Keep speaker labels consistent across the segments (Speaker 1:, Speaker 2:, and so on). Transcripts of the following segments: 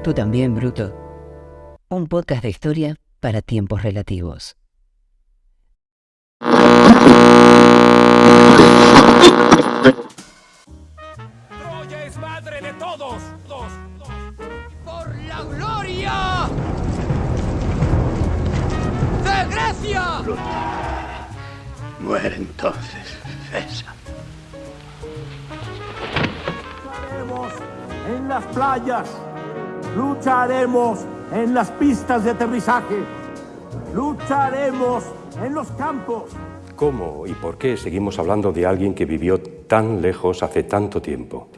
Speaker 1: Tú también, Bruto. Un podcast de historia para tiempos relativos.
Speaker 2: ¡Troya es madre de todos!
Speaker 3: ¡Por la gloria de Grecia!
Speaker 4: Muere entonces, César.
Speaker 5: Lucharemos en las playas, lucharemos en las pistas de aterrizaje, lucharemos en los campos.
Speaker 6: ¿Cómo y por qué seguimos hablando de alguien que vivió tan lejos hace tanto tiempo?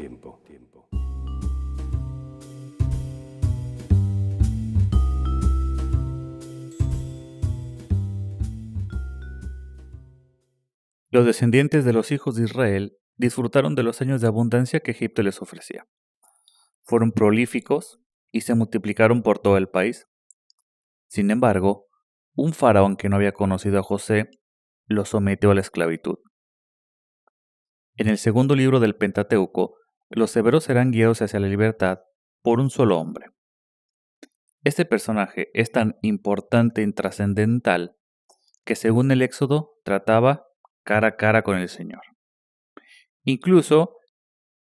Speaker 7: Los descendientes de los hijos de Israel disfrutaron de los años de abundancia que Egipto les ofrecía. Fueron prolíficos y se multiplicaron por todo el país. Sin embargo, un faraón que no había conocido a José los sometió a la esclavitud. En el segundo libro del Pentateuco, los hebreos serán guiados hacia la libertad por un solo hombre. Este personaje es tan importante y trascendental que, según el Éxodo, trataba cara a cara con el Señor. Incluso,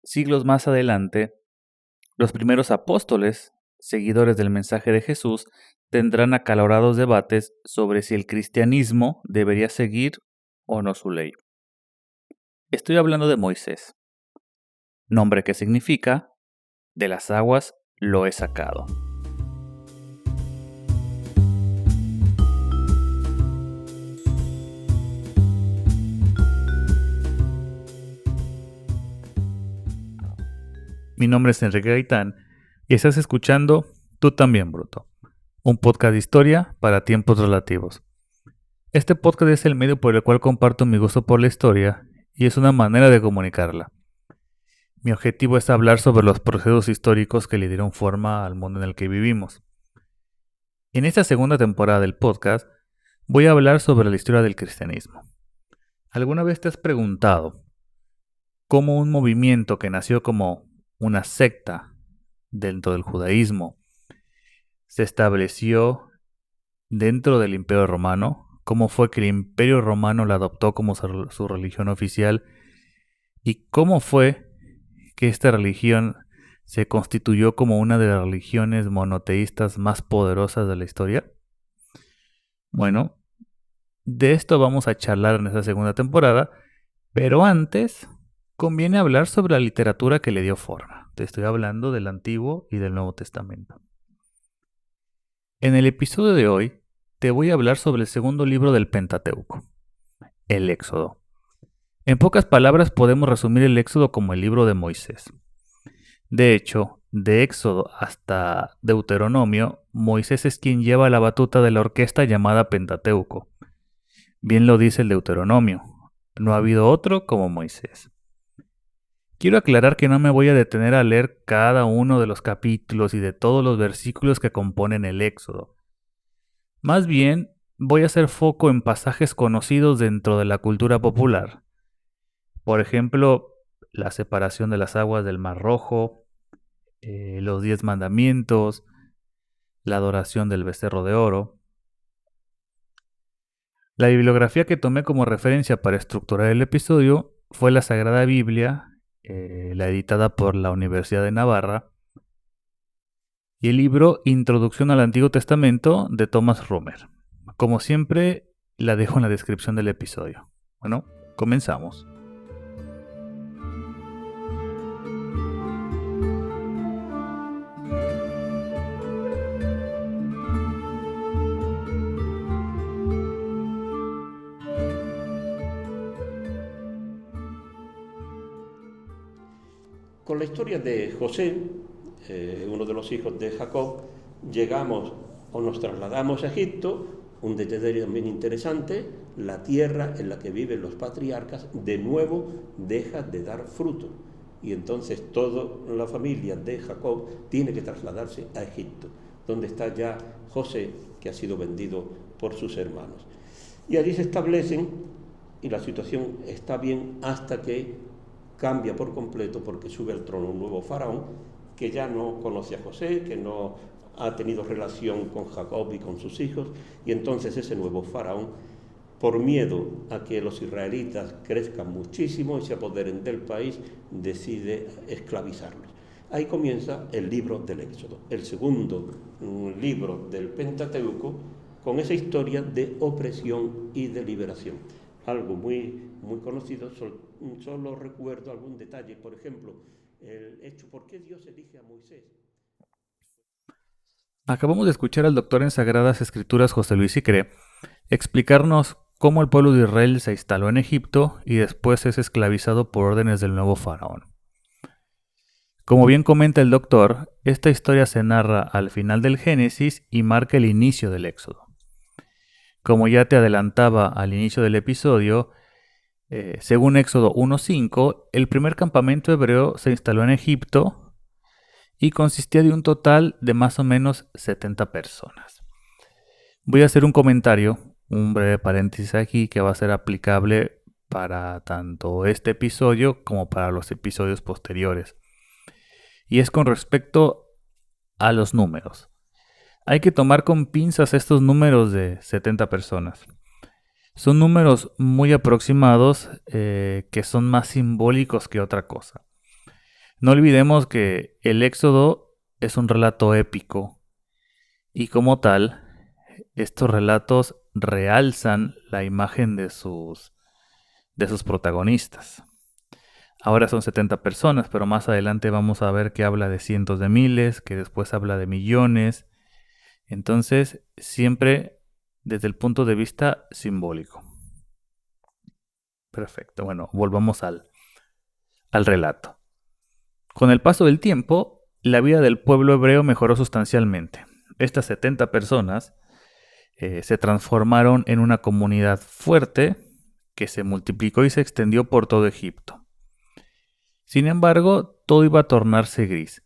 Speaker 7: siglos más adelante, los primeros apóstoles, seguidores del mensaje de Jesús, tendrán acalorados debates sobre si el cristianismo debería seguir o no su ley. Estoy hablando de Moisés, nombre que significa de las aguas lo he sacado. Mi nombre es Enrique Gaitán y estás escuchando Tú también, Bruto, un podcast de historia para tiempos relativos. Este podcast es el medio por el cual comparto mi gusto por la historia y es una manera de comunicarla. Mi objetivo es hablar sobre los procesos históricos que le dieron forma al mundo en el que vivimos. En esta segunda temporada del podcast voy a hablar sobre la historia del cristianismo. ¿Alguna vez te has preguntado cómo un movimiento que nació como una secta dentro del judaísmo se estableció dentro del Imperio Romano? ¿Cómo fue que el Imperio Romano la adoptó como su religión oficial? ¿Y cómo fue que esta religión se constituyó como una de las religiones monoteístas más poderosas de la historia? Bueno, de esto vamos a charlar en esta segunda temporada, pero antes conviene hablar sobre la literatura que le dio forma. Te estoy hablando del Antiguo y del Nuevo Testamento. En el episodio de hoy te voy a hablar sobre el segundo libro del Pentateuco, el Éxodo. En pocas palabras podemos resumir el Éxodo como el libro de Moisés. De hecho, de Éxodo hasta Deuteronomio, Moisés es quien lleva la batuta de la orquesta llamada Pentateuco. Bien lo dice el Deuteronomio, no ha habido otro como Moisés. Quiero aclarar que no me voy a detener a leer cada uno de los capítulos y de todos los versículos que componen el Éxodo. Más bien, voy a hacer foco en pasajes conocidos dentro de la cultura popular. Por ejemplo, la separación de las aguas del Mar Rojo, los 10 mandamientos, la adoración del becerro de oro. La bibliografía que tomé como referencia para estructurar el episodio fue la Sagrada Biblia, la editada por la Universidad de Navarra, y el libro Introducción al Antiguo Testamento de Thomas Romer. Como siempre, la dejo en la descripción del episodio. Bueno, comenzamos.
Speaker 8: Con la historia de José, uno de los hijos de Jacob, llegamos o nos trasladamos a Egipto. Un detalle también interesante: la tierra en la que viven los patriarcas de nuevo deja de dar fruto, y entonces toda la familia de Jacob tiene que trasladarse a Egipto, donde está ya José, que ha sido vendido por sus hermanos. Y allí se establecen, y la situación está bien hasta que cambia por completo, porque sube al trono un nuevo faraón que ya no conoce a José, que no ha tenido relación con Jacob y con sus hijos, y entonces ese nuevo faraón, por miedo a que los israelitas crezcan muchísimo y se apoderen del país, decide esclavizarlos. Ahí comienza el libro del Éxodo, el segundo libro del Pentateuco, con esa historia de opresión y de liberación. Algo muy conocido, solo recuerdo algún detalle, por ejemplo, el hecho, ¿por qué Dios elige a Moisés?
Speaker 7: Acabamos de escuchar al doctor en Sagradas Escrituras José Luis Sicré explicarnos cómo el pueblo de Israel se instaló en Egipto y después es esclavizado por órdenes del nuevo faraón. Como bien comenta el doctor, esta historia se narra al final del Génesis y marca el inicio del Éxodo. Como ya te adelantaba al inicio del episodio, según Éxodo 1.5, el primer campamento hebreo se instaló en Egipto y consistía de un total de más o menos 70 personas. Voy a hacer un comentario, un breve paréntesis aquí que va a ser aplicable para tanto este episodio como para los episodios posteriores. Y es con respecto a los números. Hay que tomar con pinzas estos números de 70 personas. Son números muy aproximados que son más simbólicos que otra cosa. No olvidemos que el Éxodo es un relato épico y como tal, estos relatos realzan la imagen de sus protagonistas. Ahora son 70 personas, pero más adelante vamos a ver que habla de cientos de miles, que después habla de millones. Entonces, siempre desde el punto de vista simbólico. Perfecto, bueno, volvamos al relato. Con el paso del tiempo, la vida del pueblo hebreo mejoró sustancialmente. Estas 70 personas se transformaron en una comunidad fuerte que se multiplicó y se extendió por todo Egipto. Sin embargo, todo iba a tornarse gris.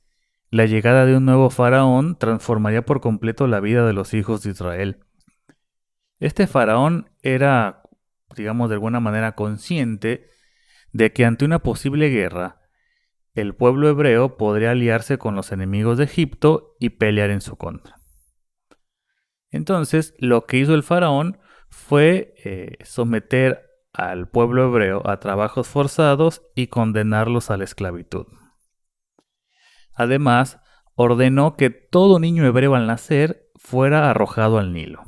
Speaker 7: La llegada de un nuevo faraón transformaría por completo la vida de los hijos de Israel. Este faraón era, digamos de alguna manera, consciente de que ante una posible guerra, el pueblo hebreo podría aliarse con los enemigos de Egipto y pelear en su contra. Entonces, lo que hizo el faraón fue someter al pueblo hebreo a trabajos forzados y condenarlos a la esclavitud. Además, ordenó que todo niño hebreo al nacer fuera arrojado al Nilo.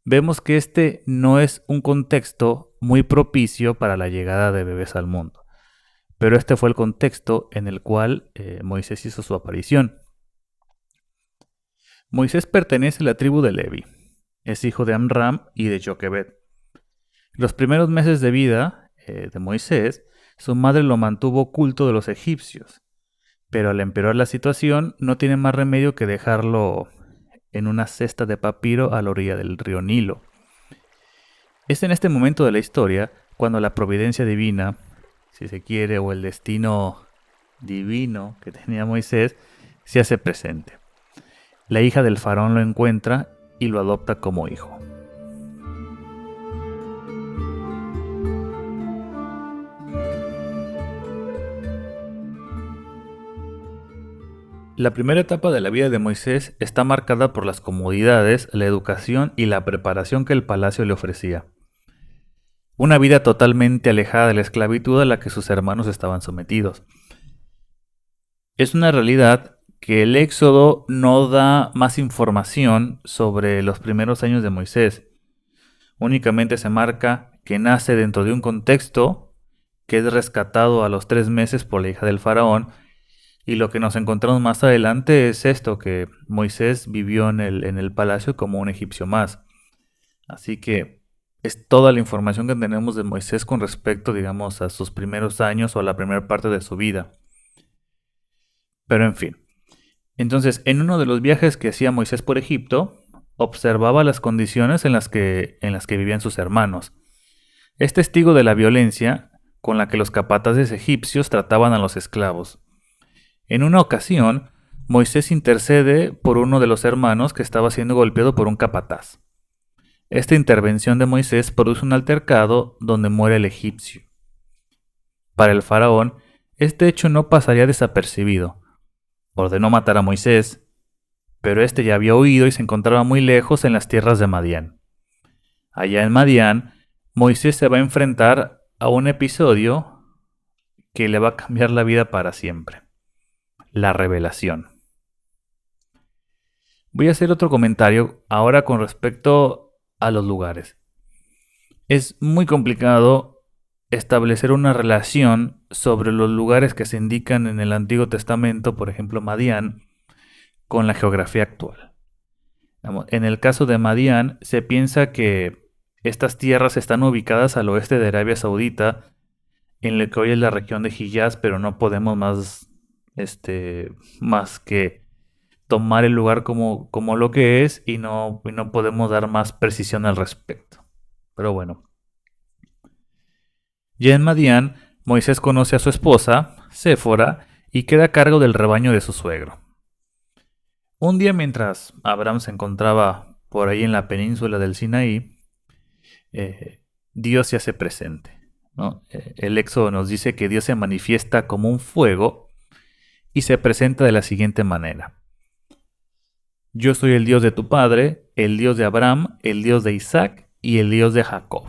Speaker 7: Vemos que este no es un contexto muy propicio para la llegada de bebés al mundo, pero este fue el contexto en el cual Moisés hizo su aparición. Moisés pertenece a la tribu de Levi, es hijo de Amram y de Joquebed. Los primeros meses de vida de Moisés, su madre lo mantuvo oculto de los egipcios, pero al empeorar la situación no tiene más remedio que dejarlo en una cesta de papiro a la orilla del río Nilo. Es en este momento de la historia cuando la providencia divina, si se quiere, o el destino divino que tenía Moisés, se hace presente. La hija del faraón lo encuentra y lo adopta como hijo. La primera etapa de la vida de Moisés está marcada por las comodidades, la educación y la preparación que el palacio le ofrecía. Una vida totalmente alejada de la esclavitud a la que sus hermanos estaban sometidos. Es una realidad que el Éxodo no da más información sobre los primeros años de Moisés. Únicamente se marca que nace dentro de un contexto, que es rescatado a los 3 meses por la hija del faraón, y lo que nos encontramos más adelante es esto, que Moisés vivió en el palacio como un egipcio más. Así que es toda la información que tenemos de Moisés con respecto, digamos, a sus primeros años o a la primera parte de su vida. Pero en fin. Entonces, en uno de los viajes que hacía Moisés por Egipto, observaba las condiciones en las que vivían sus hermanos. Es testigo de la violencia con la que los capataces egipcios trataban a los esclavos. En una ocasión, Moisés intercede por uno de los hermanos que estaba siendo golpeado por un capataz. Esta intervención de Moisés produce un altercado donde muere el egipcio. Para el faraón, este hecho no pasaría desapercibido. ordenó matar a Moisés, pero este ya había huido y se encontraba muy lejos en las tierras de Madián. Allá en Madián, Moisés se va a enfrentar a un episodio que le va a cambiar la vida para siempre: la revelación. Voy a hacer otro comentario ahora con respecto a los lugares. Es muy complicado establecer una relación sobre los lugares que se indican en el Antiguo Testamento, por ejemplo Madián, con la geografía actual. En el caso de Madián, se piensa que estas tierras están ubicadas al oeste de Arabia Saudita, en lo que hoy es la región de Hiyaz, pero no podemos más que tomar el lugar como lo que es y no podemos dar más precisión al respecto. Pero bueno. Ya en Madián, Moisés conoce a su esposa, Séfora, y queda a cargo del rebaño de su suegro. Un día, mientras Abraham se encontraba por ahí en la península del Sinaí, Dios se hace presente, ¿no? El Éxodo nos dice que Dios se manifiesta como un fuego y se presenta de la siguiente manera: yo soy el Dios de tu padre, el Dios de Abraham, el Dios de Isaac y el Dios de Jacob.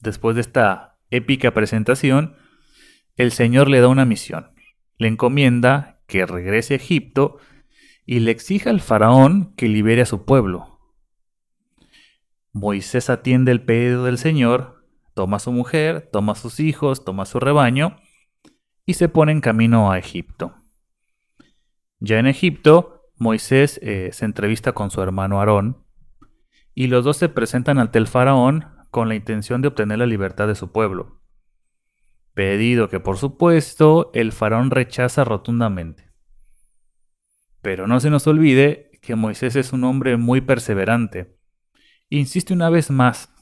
Speaker 7: Después de esta épica presentación, el Señor le da una misión. Le encomienda que regrese a Egipto y le exige al faraón que libere a su pueblo. Moisés atiende el pedido del Señor, toma a su mujer, toma a sus hijos, toma a su rebaño y se pone en camino a Egipto. Ya en Egipto, Moisés se entrevista con su hermano Aarón y los dos se presentan ante el faraón con la intención de obtener la libertad de su pueblo. Pedido que, por supuesto, el faraón rechaza rotundamente. Pero no se nos olvide que Moisés es un hombre muy perseverante. Insiste una vez más,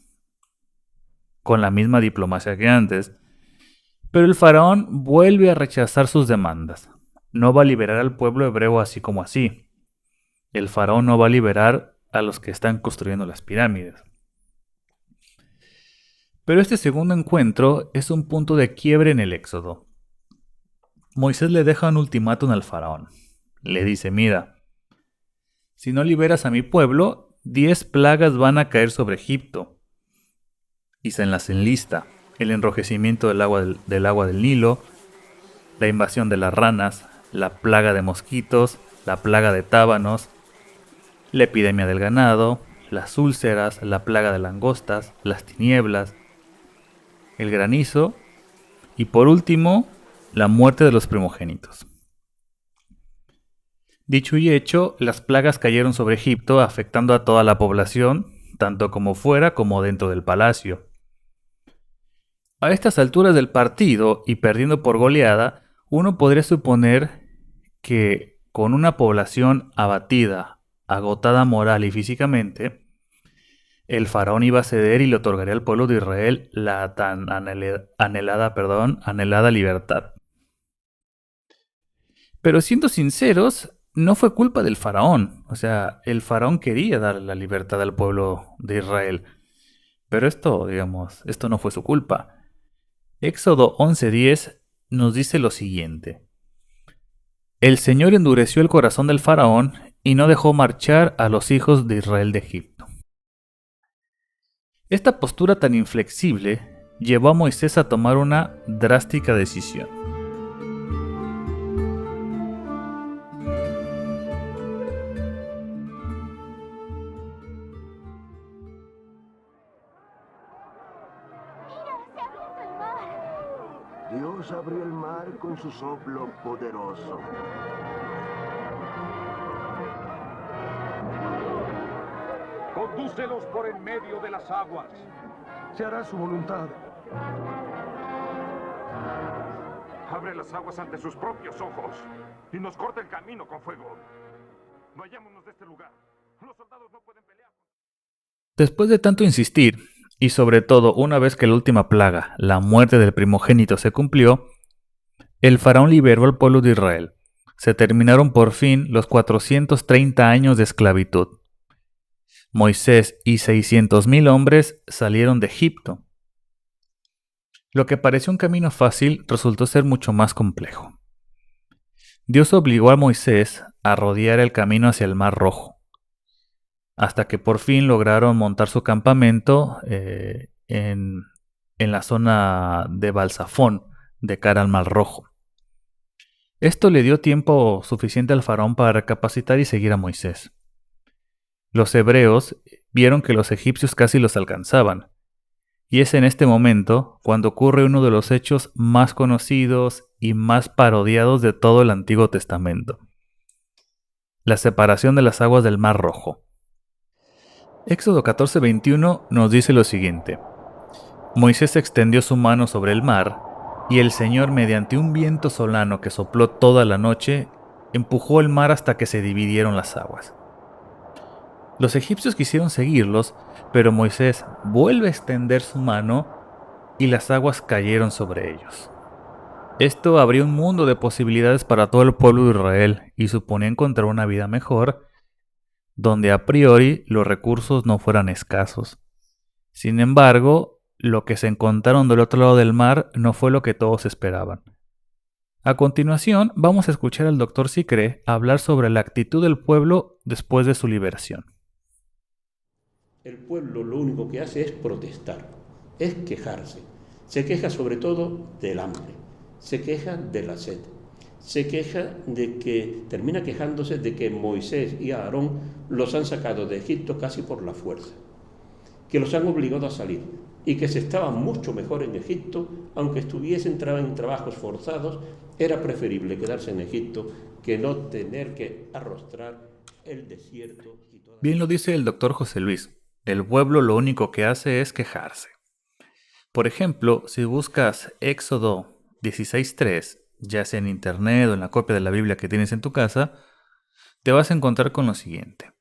Speaker 7: con la misma diplomacia que antes, pero el faraón vuelve a rechazar sus demandas. No va a liberar al pueblo hebreo así como así. El faraón no va a liberar a los que están construyendo las pirámides. Pero este segundo encuentro es un punto de quiebre en el Éxodo. Moisés le deja un ultimátum al faraón. Le dice: mira, si no liberas a mi pueblo, 10 plagas van a caer sobre Egipto. Y se las enlista: el enrojecimiento del agua del Nilo, la invasión de las ranas, la plaga de mosquitos, la plaga de tábanos, la epidemia del ganado, las úlceras, la plaga de langostas, las tinieblas, el granizo y por último, la muerte de los primogénitos. Dicho y hecho, las plagas cayeron sobre Egipto, afectando a toda la población, tanto como fuera como dentro del palacio. A estas alturas del partido, y perdiendo por goleada, uno podría suponer que con una población abatida, agotada moral y físicamente, el faraón iba a ceder y le otorgaría al pueblo de Israel la tan anhelada libertad. Pero siendo sinceros, no fue culpa del faraón. O sea, el faraón quería dar la libertad al pueblo de Israel. Pero esto no fue su culpa. Éxodo 11:10 nos dice lo siguiente: el Señor endureció el corazón del faraón y no dejó marchar a los hijos de Israel de Egipto. Esta postura tan inflexible llevó a Moisés a tomar una drástica decisión.
Speaker 5: Dios abrió el mar con su soplo poderoso.
Speaker 2: Condúcelos por en medio de las aguas.
Speaker 5: Se hará su voluntad.
Speaker 2: Abre las aguas ante sus propios ojos y nos corta el camino con fuego. Vayámonos de este lugar. Los soldados no pueden pelear.
Speaker 7: Después de tanto insistir, y sobre todo una vez que la última plaga, la muerte del primogénito, se cumplió, el faraón liberó al pueblo de Israel. Se terminaron por fin los 430 años de esclavitud. Moisés y 600,000 hombres salieron de Egipto. Lo que pareció un camino fácil resultó ser mucho más complejo. Dios obligó a Moisés a rodear el camino hacia el Mar Rojo, hasta que por fin lograron montar su campamento en la zona de Balsafón, de cara al Mar Rojo. Esto le dio tiempo suficiente al faraón para recapacitar y seguir a Moisés. Los hebreos vieron que los egipcios casi los alcanzaban, y es en este momento cuando ocurre uno de los hechos más conocidos y más parodiados de todo el Antiguo Testamento: la separación de las aguas del Mar Rojo. Éxodo 14:21 nos dice lo siguiente: Moisés extendió su mano sobre el mar, y el Señor, mediante un viento solano que sopló toda la noche, empujó el mar hasta que se dividieron las aguas. Los egipcios quisieron seguirlos, pero Moisés vuelve a extender su mano y las aguas cayeron sobre ellos. Esto abrió un mundo de posibilidades para todo el pueblo de Israel y suponía encontrar una vida mejor, donde a priori los recursos no fueran escasos. Sin embargo, lo que se encontraron del otro lado del mar no fue lo que todos esperaban. A continuación, vamos a escuchar al Dr. Sicré hablar sobre la actitud del pueblo después de su liberación.
Speaker 8: El pueblo lo único que hace es protestar, es quejarse. Se queja sobre todo del hambre, se queja de la sed, se queja de que, termina quejándose de que Moisés y Aarón los han sacado de Egipto casi por la fuerza, que los han obligado a salir y que se estaba mucho mejor en Egipto, aunque estuviesen en trabajos forzados, era preferible quedarse en Egipto que no tener que arrostrar el desierto.
Speaker 7: Bien lo dice el doctor José Luis, el pueblo lo único que hace es quejarse. Por ejemplo, si buscas Éxodo 16:3, ya sea en internet o en la copia de la Biblia que tienes en tu casa, te vas a encontrar con lo siguiente: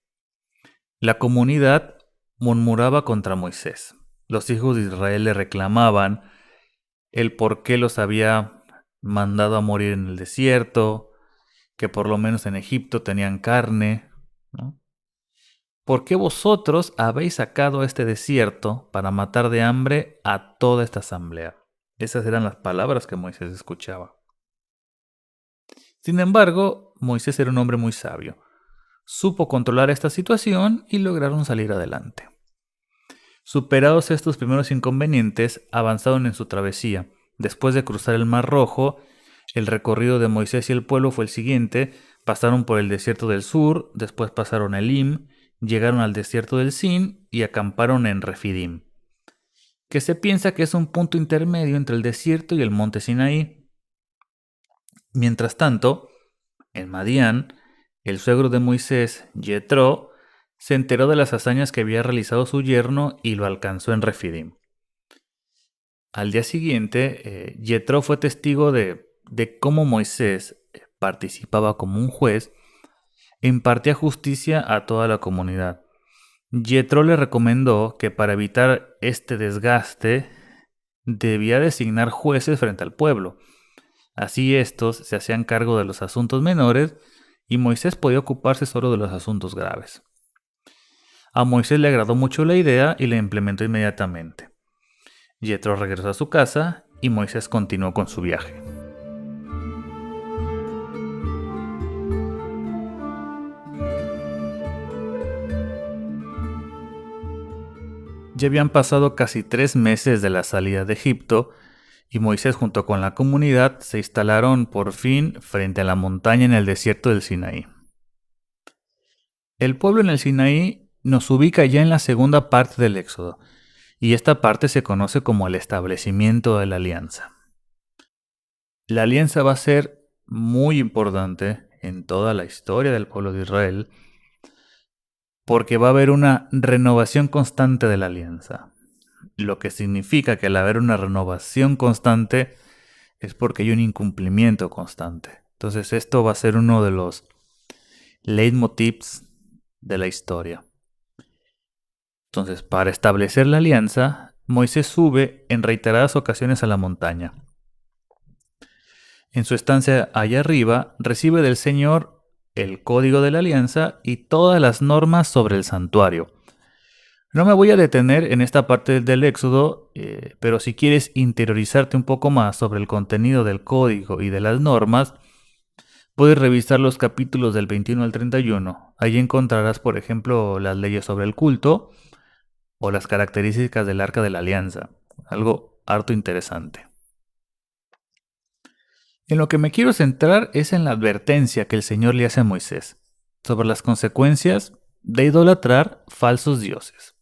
Speaker 7: la comunidad murmuraba contra Moisés. Los hijos de Israel le reclamaban el por qué los había mandado a morir en el desierto, que por lo menos en Egipto tenían carne, ¿no? ¿Por qué vosotros habéis sacado a este desierto para matar de hambre a toda esta asamblea? Esas eran las palabras que Moisés escuchaba. Sin embargo, Moisés era un hombre muy sabio. Supo controlar esta situación y lograron salir adelante. Superados estos primeros inconvenientes, avanzaron en su travesía. Después de cruzar el Mar Rojo, el recorrido de Moisés y el pueblo fue el siguiente. Pasaron por el desierto del sur, después pasaron a Elim, llegaron al desierto del Sin y acamparon en Refidim, que se piensa que es un punto intermedio entre el desierto y el monte Sinaí. Mientras tanto, en Madián, el suegro de Moisés, Yetro, se enteró de las hazañas que había realizado su yerno y lo alcanzó en Refidim. Al día siguiente, Yetro fue testigo de cómo Moisés participaba como un juez e impartía justicia a toda la comunidad. Yetro le recomendó que para evitar este desgaste debía designar jueces frente al pueblo. Así estos se hacían cargo de los asuntos menores y Moisés podía ocuparse solo de los asuntos graves. A Moisés le agradó mucho la idea y la implementó inmediatamente. Yetro regresó a su casa y Moisés continuó con su viaje. Ya habían pasado casi 3 meses de la salida de Egipto y Moisés junto con la comunidad se instalaron por fin frente a la montaña en el desierto del Sinaí. El pueblo en el Sinaí nos ubica ya en la segunda parte del Éxodo, y esta parte se conoce como el establecimiento de la alianza. La alianza va a ser muy importante en toda la historia del pueblo de Israel, porque va a haber una renovación constante de la alianza. Lo que significa que al haber una renovación constante es porque hay un incumplimiento constante. Entonces esto va a ser uno de los leitmotivs de la historia. Entonces, para establecer la alianza, Moisés sube en reiteradas ocasiones a la montaña. En su estancia allá arriba, recibe del Señor el código de la alianza y todas las normas sobre el santuario. No me voy a detener en esta parte del Éxodo, pero si quieres interiorizarte un poco más sobre el contenido del código y de las normas, Puedes revisar los capítulos del 21 al 31. Allí encontrarás, por ejemplo, las leyes sobre el culto o las características del Arca de la Alianza. Algo harto interesante. En lo que me quiero centrar es en la advertencia que el Señor le hace a Moisés sobre las consecuencias de idolatrar falsos dioses.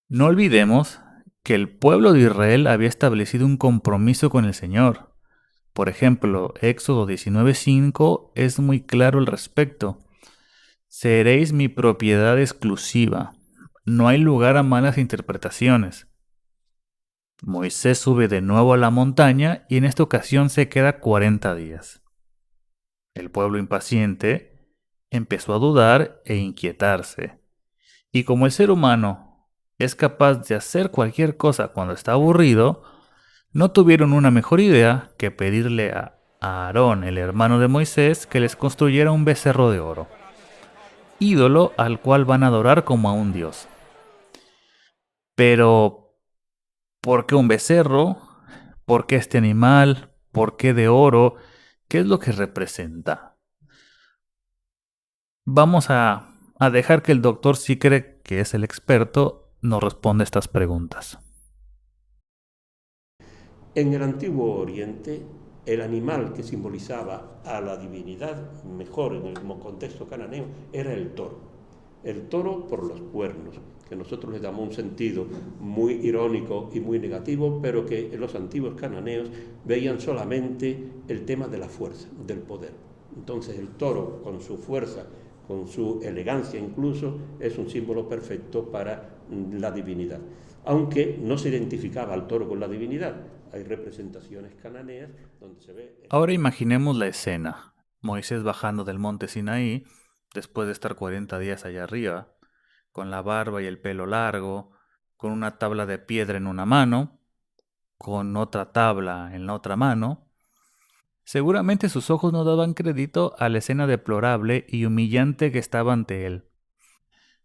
Speaker 7: No olvidemos que el pueblo de Israel había establecido un compromiso con el Señor. Por ejemplo, Éxodo 19:5 es muy claro al respecto. Seréis mi propiedad exclusiva. No hay lugar a malas interpretaciones. Moisés sube de nuevo a la montaña y en esta ocasión se queda 40 días. El pueblo impaciente empezó a dudar e inquietarse. Y como el ser humano es capaz de hacer cualquier cosa cuando está aburrido, no tuvieron una mejor idea que pedirle a Aarón, el hermano de Moisés, que les construyera un becerro de oro, ídolo al cual van a adorar como a un dios. Pero, ¿por qué un becerro? ¿Por qué este animal? ¿Por qué de oro? ¿Qué es lo que representa? Vamos a dejar que el doctor Sicre, que es el experto, nos responda estas preguntas.
Speaker 8: En el Antiguo Oriente, el animal que simbolizaba a la divinidad, mejor en el contexto cananeo, era el toro. El toro por los cuernos, que nosotros le damos un sentido muy irónico y muy negativo, pero que los antiguos cananeos veían solamente el tema de la fuerza, del poder. Entonces el toro, con su fuerza, con su elegancia incluso, es un símbolo perfecto para la divinidad. Aunque no se identificaba al toro con la divinidad. Hay representaciones cananeas donde se ve...
Speaker 7: Ahora imaginemos la escena. Moisés bajando del monte Sinaí, después de estar 40 días allá arriba, con la barba y el pelo largo, con una tabla de piedra en una mano, con otra tabla en la otra mano. Seguramente sus ojos no daban crédito a la escena deplorable y humillante que estaba ante él.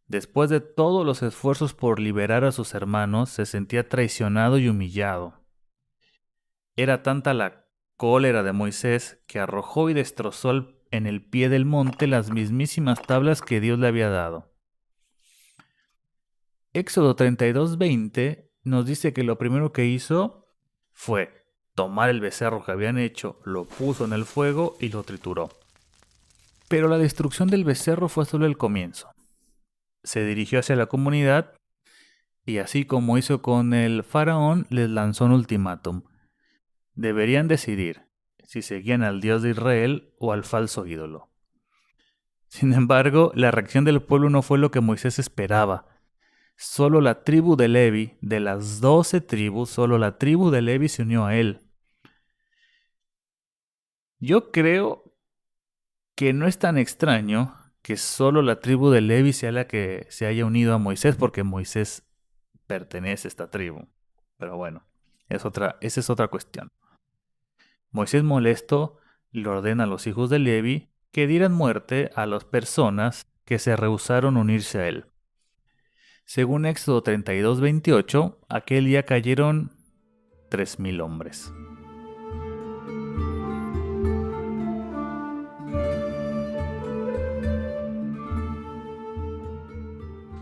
Speaker 7: Después de todos los esfuerzos por liberar a sus hermanos, se sentía traicionado y humillado. Era tanta la cólera de Moisés que arrojó y destrozó en el pie del monte las mismísimas tablas que Dios le había dado. Éxodo 32:20 nos dice que lo primero que hizo fue tomar el becerro que habían hecho, lo puso en el fuego y lo trituró. Pero la destrucción del becerro fue solo el comienzo. Se dirigió hacia la comunidad y así como hizo con el faraón, les lanzó un ultimátum. Deberían decidir si seguían al Dios de Israel o al falso ídolo. Sin embargo, la reacción del pueblo no fue lo que Moisés esperaba. Solo la tribu de Levi, de las 12 tribus, solo la tribu de Levi se unió a él. Yo creo que no es tan extraño que solo la tribu de Levi sea la que se haya unido a Moisés, porque Moisés pertenece a esta tribu. Pero bueno, esa es otra cuestión. Moisés molesto le ordena a los hijos de Levi que dieran muerte a las personas que se rehusaron a unirse a él. Según Éxodo 32:28, aquel día cayeron 3,000 hombres.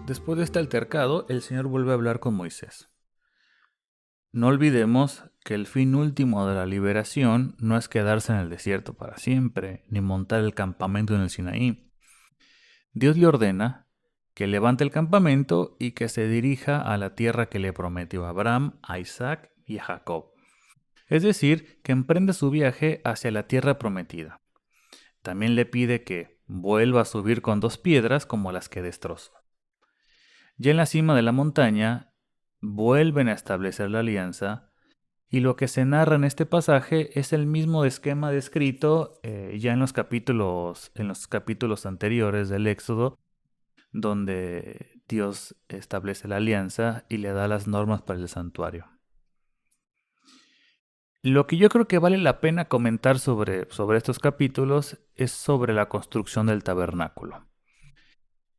Speaker 7: Después de este altercado, el Señor vuelve a hablar con Moisés. No olvidemos que el fin último de la liberación no es quedarse en el desierto para siempre, ni montar el campamento en el Sinaí. Dios le ordena que levante el campamento y que se dirija a la tierra que le prometió a Abraham, a Isaac y a Jacob. Es decir, que emprenda su viaje hacia la tierra prometida. También le pide que vuelva a subir con 2 piedras como las que destrozó. Ya en la cima de la montaña, vuelven a establecer la alianza y lo que se narra en este pasaje es el mismo esquema descrito ya en los capítulos anteriores del Éxodo, donde Dios establece la alianza y le da las normas para el santuario. Lo que yo creo que vale la pena comentar sobre estos capítulos es sobre la construcción del tabernáculo.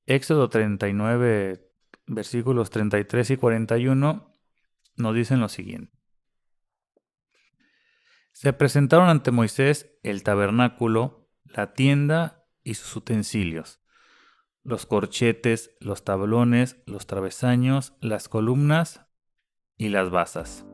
Speaker 7: Éxodo 39, versículos 33 y 41 nos dicen lo siguiente. Se presentaron ante Moisés el tabernáculo, la tienda y sus utensilios, los corchetes, los tablones, los travesaños, las columnas y las basas.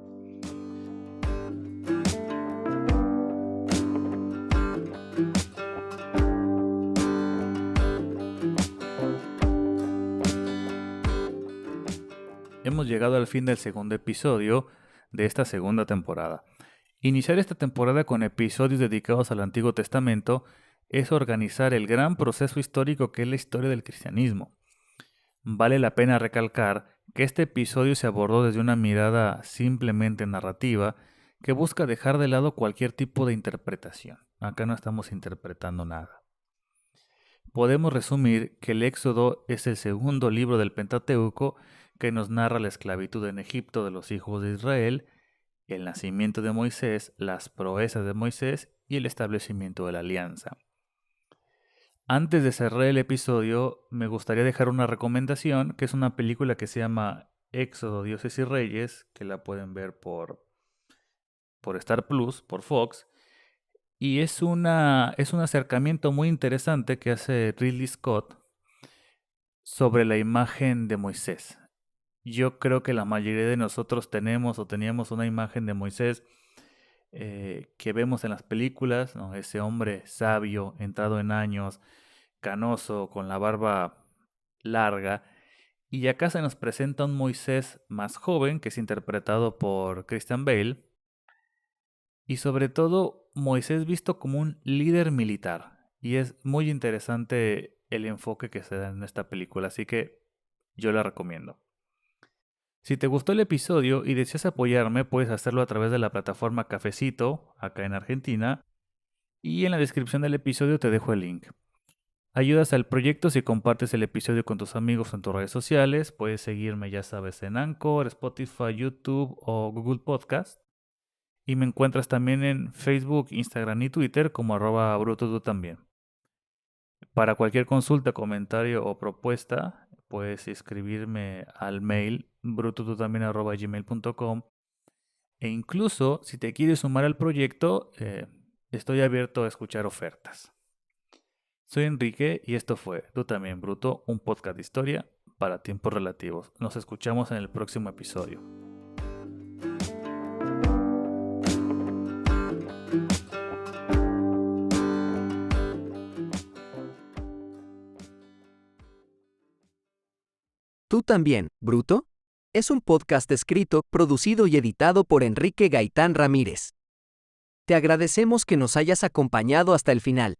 Speaker 7: Hemos llegado al fin del segundo episodio de esta segunda temporada. Iniciar esta temporada con episodios dedicados al Antiguo Testamento es organizar el gran proceso histórico que es la historia del cristianismo. Vale la pena recalcar que este episodio se abordó desde una mirada simplemente narrativa que busca dejar de lado cualquier tipo de interpretación. Acá no estamos interpretando nada. Podemos resumir que el Éxodo es el segundo libro del Pentateuco que nos narra la esclavitud en Egipto de los hijos de Israel, el nacimiento de Moisés, las proezas de Moisés y el establecimiento de la alianza. Antes de cerrar el episodio, me gustaría dejar una recomendación, que es una película que se llama Éxodo, Dioses y Reyes, que la pueden ver por Star Plus, por Fox, y es un acercamiento muy interesante que hace Ridley Scott sobre la imagen de Moisés. Yo creo que la mayoría de nosotros tenemos o teníamos una imagen de Moisés que vemos en las películas, ¿no? Ese hombre sabio, entrado en años, canoso, con la barba larga. Y acá se nos presenta un Moisés más joven, que es interpretado por Christian Bale. Y sobre todo, Moisés visto como un líder militar. Y es muy interesante el enfoque que se da en esta película, así que yo la recomiendo. Si te gustó el episodio y deseas apoyarme, puedes hacerlo a través de la plataforma Cafecito, acá en Argentina, y en la descripción del episodio te dejo el link. Ayudas al proyecto si compartes el episodio con tus amigos en tus redes sociales. Puedes seguirme, ya sabes, en Anchor, Spotify, YouTube o Google Podcast. Y me encuentras también en Facebook, Instagram y Twitter como @brutotu también. Para cualquier consulta, comentario o propuesta, puedes escribirme al mail brutotutambién@gmail.com, e incluso si te quieres sumar al proyecto, estoy abierto a escuchar ofertas. Soy Enrique y esto fue Tú también Bruto, un podcast de historia para tiempos relativos. Nos escuchamos en el próximo episodio.
Speaker 9: Tú también, Bruto, es un podcast escrito, producido y editado por Enrique Gaitán Ramírez. Te agradecemos que nos hayas acompañado hasta el final.